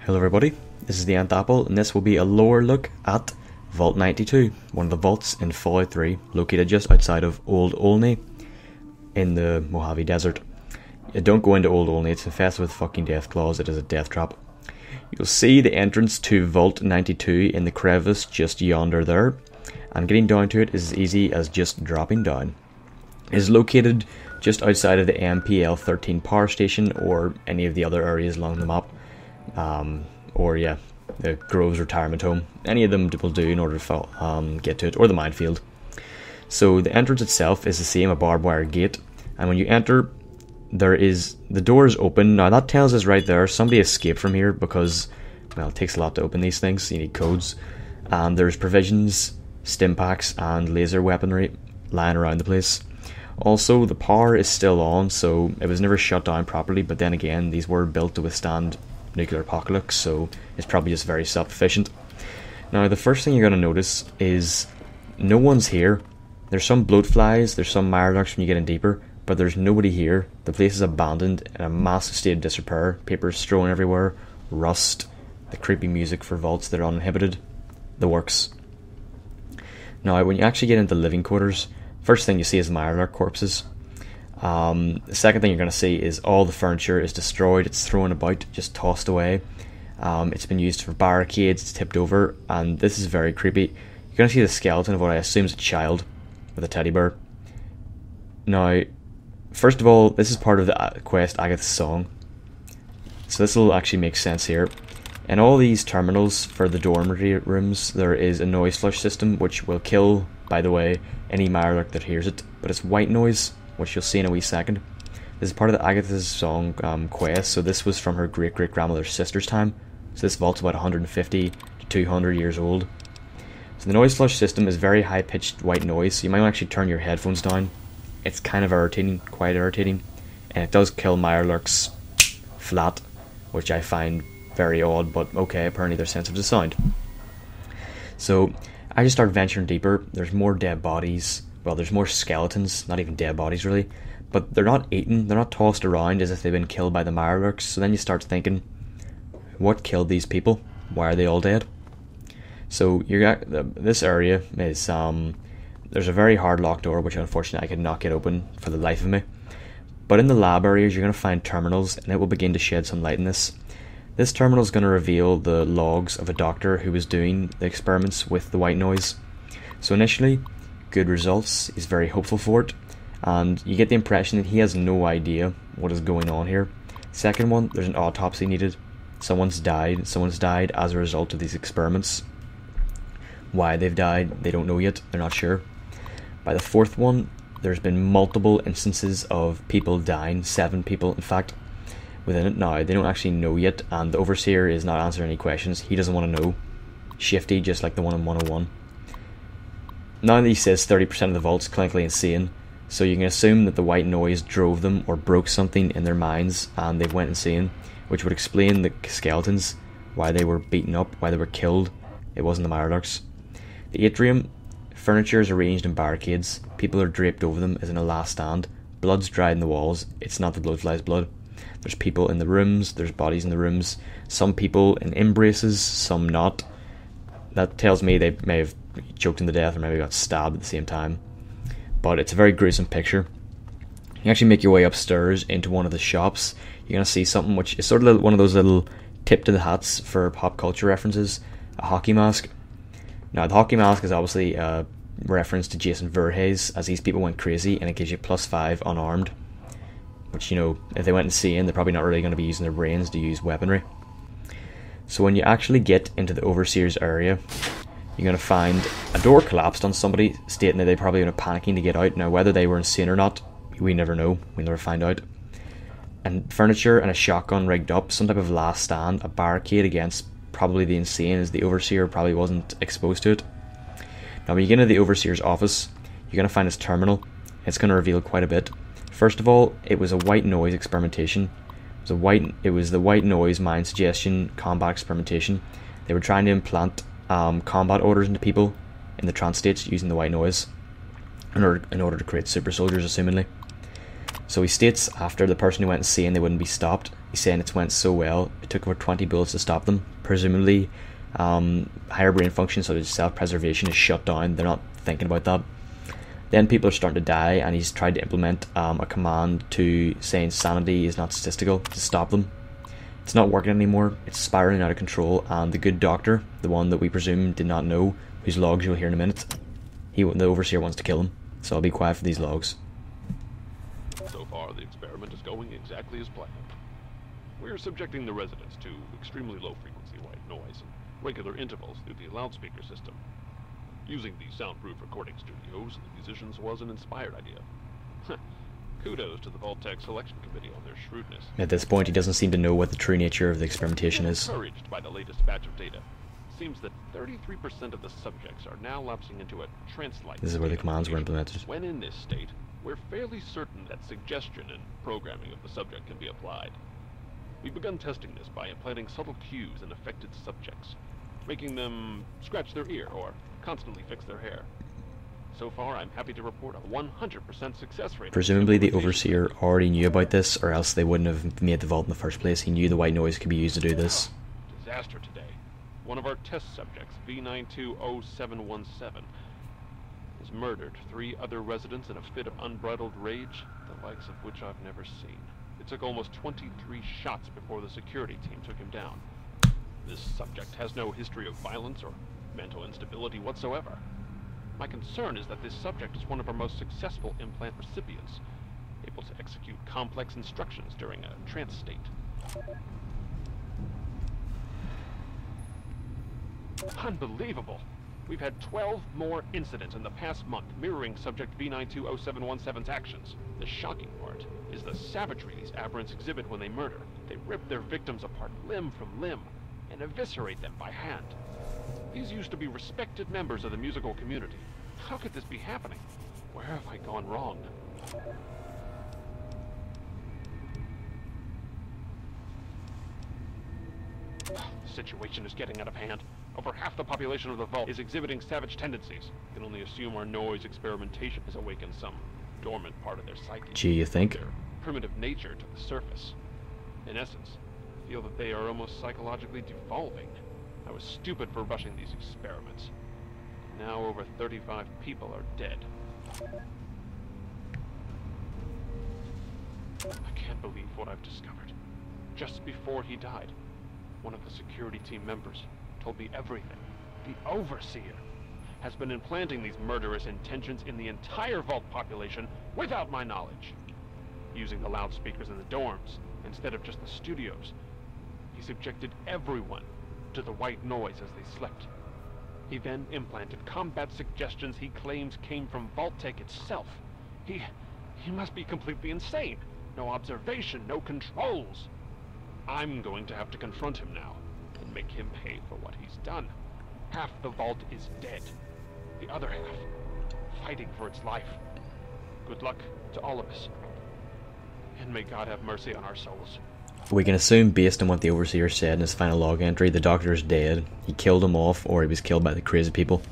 Hello everybody, this is the Ant Apple, and this will be a lower look at Vault 92, one of the vaults in Fallout 3, located just outside of Old Olney in the Mojave Desert. Don't go into Old Olney, it's infested with fucking deathclaws, it is a death trap. You'll see the entrance to Vault 92 in the crevice just yonder there, and getting down to it is as easy as just dropping down. It is located just outside of the MPL-13 power station or any of the other areas along the map. The Groves retirement home. Any of them will do in order to get to it, or the minefield. So the entrance itself is the same, a barbed wire gate, and when you enter, the door is open. Now that tells us right there somebody escaped from here because, well, it takes a lot to open these things. You need codes, and there's provisions, stim packs, and laser weaponry lying around the place. Also, the power is still on, so it was never shut down properly, but then again, these were built to withstand nuclear apocalypse, so it's probably just very self-efficient. Now, the first thing you're going to notice is no one's here. There's some bloatflies, there's some mirelurks when you get in deeper, but there's nobody here. The place is abandoned in a massive state of disrepair. Papers strewn everywhere, rust, the creepy music for vaults that are uninhibited, the works. Now, when you actually get into living quarters, first thing you see is mirelurk corpses. The second thing you're going to see is all the furniture is destroyed, it's thrown about, just tossed away. It's been used for barricades, it's tipped over, and this is very creepy. You're going to see the skeleton of what I assume is a child with a teddy bear. Now, first of all, this is part of the quest Agatha's Song, so this will actually make sense here. In all these terminals for the dormitory rooms, there is a noise flush system which will kill, by the way, any mirelurk that hears it, but it's white noise, which you'll see in a wee second. This is part of the Agatha's Song quest, so this was from her great-great-grandmother's sister's time. So this vault's about 150 to 200 years old. So the noise flush system is very high-pitched white noise, so you might actually turn your headphones down. It's kind of irritating, quite irritating, and it does kill mirelurks flat, which I find very odd, but okay, apparently they're sensitive to sound. So I just start venturing deeper. There's more dead bodies. Well, there's more skeletons, not even dead bodies really, but they're not eaten, they're not tossed around as if they've been killed by the mirelurks. So then you start thinking, what killed these people? Why are they all dead? So this area is there's a very hard locked door, which unfortunately I could not get open for the life of me. But in the lab areas, you're going to find terminals, and it will begin to shed some light in this. This terminal is going to reveal the logs of a doctor who was doing the experiments with the white noise. So initially, good results, he's very hopeful for it, and you get the impression that he has no idea what is going on here. Second one, there's an autopsy needed. Someone's died as a result of these experiments. Why they've died, they don't know yet, they're not sure. By the fourth one, there's been multiple instances of people dying, 7 people in fact, within it. Now, they don't actually know yet, and the Overseer is not answering any questions, he doesn't want to know. Shifty, just like the one in 101. Now that he says 30% of the vault's clinically insane, so you can assume that the white noise drove them or broke something in their minds and they went insane, which would explain the skeletons, why they were beaten up, why they were killed. It wasn't the mirelurks. The atrium, furniture is arranged in barricades, people are draped over them as in a last stand, blood's dried in the walls, it's not the bloatfly's blood. There's people in the rooms, there's bodies in the rooms, some people in embraces, some not. That tells me they may have choked him to death or maybe got stabbed at the same time. But it's a very gruesome picture. You actually make your way upstairs into one of the shops. You're going to see something which is sort of one of those little tip to the hats for pop culture references. A hockey mask. Now the hockey mask is obviously a reference to Jason Voorhees, as these people went crazy, and it gives you +5 unarmed. Which, you know, if they went insane, they're probably not really going to be using their brains to use weaponry. So when you actually get into the Overseer's area, you're going to find a door collapsed on somebody, stating that they probably were panicking to get out. Now, whether they were insane or not, we never know. We'll never find out. And furniture and a shotgun rigged up, some type of last stand, a barricade against probably the insane, as the Overseer probably wasn't exposed to it. Now, when you get into the Overseer's office, you're going to find his terminal. It's going to reveal quite a bit. First of all, it was a white noise experimentation. It was the white noise mind suggestion combat experimentation. They were trying to implant combat orders into people in the trance states using the white noise in order to create super soldiers, assumingly. So he states after the person who went insane, they wouldn't be stopped. He's saying it's went so well, it took over 20 bullets to stop them. Presumably, higher brain function, so that self-preservation is shut down. They're not thinking about that. Then people are starting to die, and he's tried to implement a command to say insanity is not statistical to stop them. It's not working anymore, it's spiraling out of control, and the good doctor, the one that we presume did not know, whose logs you'll hear in a minute, the overseer wants to kill him, so I'll be quiet for these logs. So far, the experiment is going exactly as planned. We're subjecting the residents to extremely low-frequency white noise and regular intervals through the loudspeaker system. Using the soundproof recording studios and the musicians was an inspired idea. Kudos to the Vault-Tec selection committee on their shrewdness. At this point, he doesn't seem to know what the true nature of the experimentation is. Encouraged by the latest batch of data, seems that 33% of the subjects are now lapsing into a trance-like. This is where the commands were implemented. When in this state, we're fairly certain that suggestion and programming of the subject can be applied. We've begun testing this by implanting subtle cues in affected subjects, making them scratch their ear or constantly fix their hair. So far, I'm happy to report a 100% success rate. Presumably the overseer already knew about this, or else they wouldn't have made the vault in the first place. He knew the white noise could be used to do this. Disaster today. One of our test subjects, V920717, has murdered 3 other residents in a fit of unbridled rage, the likes of which I've never seen. It took almost 23 shots before the security team took him down. This subject has no history of violence or mental instability whatsoever. My concern is that this subject is one of our most successful implant recipients, able to execute complex instructions during a trance state. Unbelievable! We've had 12 more incidents in the past month mirroring subject V920717's actions. The shocking part is the savagery these aberrants exhibit when they murder. They rip their victims apart limb from limb and eviscerate them by hand. These used to be respected members of the musical community. How could this be happening? Where have I gone wrong? The situation is getting out of hand. Over half the population of the vault is exhibiting savage tendencies. I can only assume our noise experimentation has awakened some dormant part of their psyche. Gee, you think? Their primitive nature to the surface. In essence, I feel that they are almost psychologically devolving. I was stupid for rushing these experiments. Now over 35 people are dead. I can't believe what I've discovered. Just before he died, one of the security team members told me everything. The Overseer has been implanting these murderous intentions in the entire Vault population without my knowledge. Using the loudspeakers in the dorms instead of just the studios, he subjected everyone to the white noise as they slept. He then implanted combat suggestions he claims came from Vault-Tec itself. He must be completely insane. No observation, no controls. I'm going to have to confront him now and make him pay for what he's done. Half the Vault is dead. The other half, fighting for its life. Good luck to all of us. And may God have mercy on our souls. We can assume, based on what the Overseer said in his final log entry, the Doctor is dead. He killed him off, or he was killed by the crazy people.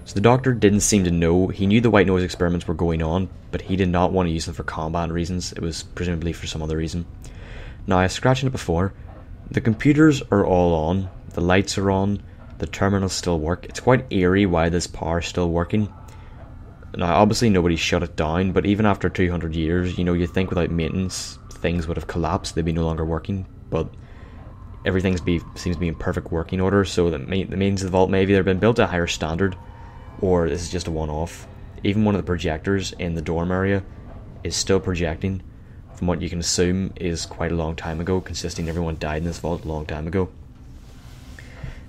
So the Doctor didn't seem to know. He knew the white noise experiments were going on, but he did not want to use them for combat reasons. It was presumably for some other reason. Now, I was scratching it before. The computers are all on. The lights are on. The terminals still work. It's quite eerie why this power is still working. Now, obviously nobody shut it down, but even after 200 years, you know, you'd think without maintenance, things would have collapsed, they'd be no longer working, but everything seems to be in perfect working order, so that means the vault may have either been built to a higher standard, or this is just a one-off. Even one of the projectors in the dorm area is still projecting, from what you can assume is quite a long time ago, consisting everyone died in this vault a long time ago.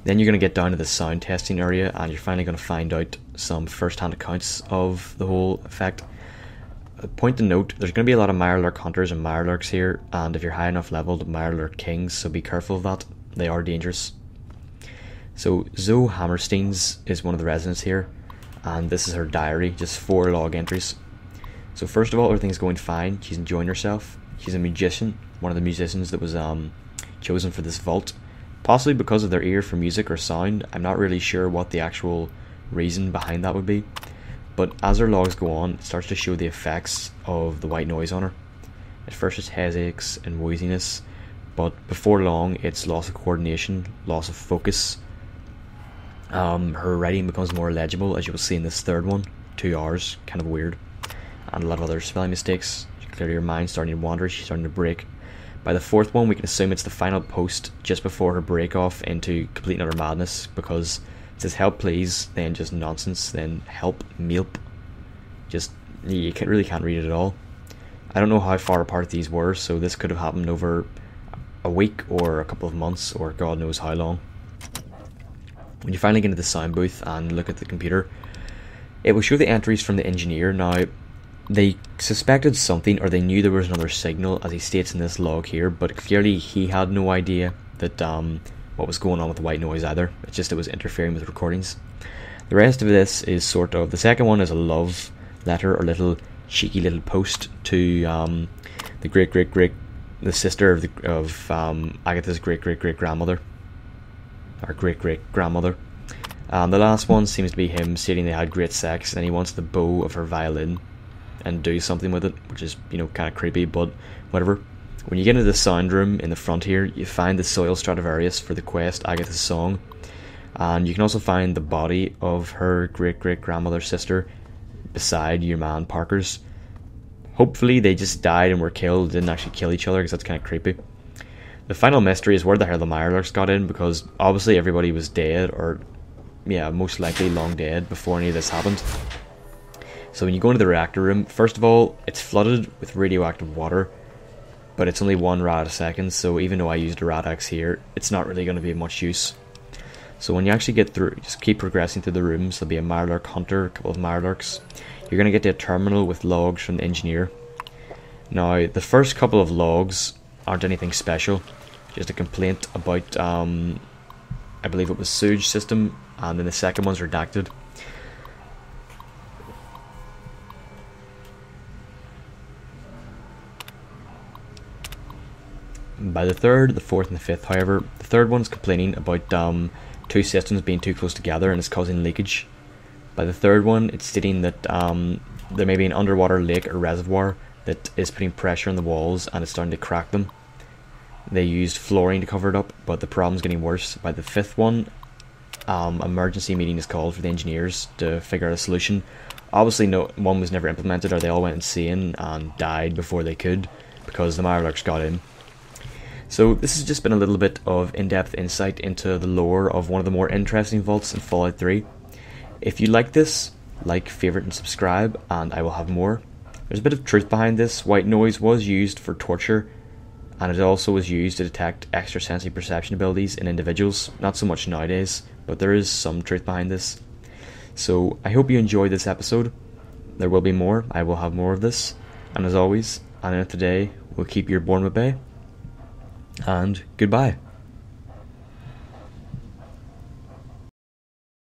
Then you're going to get down to the sound testing area, and you're finally going to find out some first-hand accounts of the whole effect. A point to note, there's going to be a lot of Mirelurk hunters and Mirelurks here, and if you're high enough leveled, Mirelurk kings, so be careful of that. They are dangerous. So Zoe Hammerstein's is one of the residents here, and this is her diary, just 4 log entries. So first of all, everything's going fine. She's enjoying herself. She's a musician, one of the musicians that was chosen for this vault, possibly because of their ear for music or sound. I'm not really sure what the actual reason behind that would be. But as her logs go on, it starts to show the effects of the white noise on her. At first it's headaches and wooziness, but before long it's loss of coordination, loss of focus. Her writing becomes more illegible, as you will see in this third one. 2 hours, kind of weird. And a lot of other spelling mistakes. Clearly her mind's starting to wander, she's starting to break. By the fourth one we can assume it's the final post just before her break off into complete and utter madness, because it says help please, then just nonsense, then help mealp. Just, you really can't read it at all. I don't know how far apart these were, so this could have happened over a week or a couple of months or God knows how long. When you finally get into the sound booth and look at the computer, it will show the entries from the engineer. Now, they suspected something, or they knew there was another signal, as he states in this log here, but clearly he had no idea that what was going on with the white noise either. It's just it was interfering with recordings. The rest of this is sort of, the second one is a love letter or little cheeky little post to the sister of Agatha's great grandmother, or great grandmother. The last one seems to be him stating they had great sex and he wants the bow of her violin and do something with it, which is, you know, kind of creepy, but whatever. When you get into the sound room in the front here, you find the soil Stradivarius for the quest Agatha's Song, and you can also find the body of her great grandmother's sister beside your man Parker's. Hopefully they just died and were killed, didn't actually kill each other, because that's kind of creepy. The final mystery is where the hell the Mirelurks got in, because obviously everybody was dead, or yeah, most likely long dead before any of this happened. So when you go into the reactor room, first of all, it's flooded with radioactive water, but it's only 1 rad a second, so even though I used a rad-X here, it's not really going to be of much use. So when you actually get through, just keep progressing through the rooms. There'll be a Mirelurk hunter, a couple of Mirelurks. You're going to get to a terminal with logs from the engineer. Now, the first couple of logs aren't anything special, just a complaint about, I believe it was sewage system, and then the second one's redacted. By the third, the fourth, and the fifth, however, the third one's complaining about 2 systems being too close together and it's causing leakage. By the third one, it's stating that there may be an underwater lake or reservoir that is putting pressure on the walls and it's starting to crack them. They used flooring to cover it up, but the problem's getting worse. By the fifth one, emergency meeting is called for the engineers to figure out a solution. Obviously, no one was never implemented, or they all went insane and died before they could, because the Mirelurks got in. So this has just been a little bit of in-depth insight into the lore of one of the more interesting vaults in Fallout 3. If you like this, like, favourite and subscribe, and I will have more. There's a bit of truth behind this. White noise was used for torture, and it also was used to detect extrasensory perception abilities in individuals. Not so much nowadays, but there is some truth behind this. So I hope you enjoyed this episode. There will be more. I will have more of this. And as always, and today, we'll keep your Bournemouth Bay. And goodbye.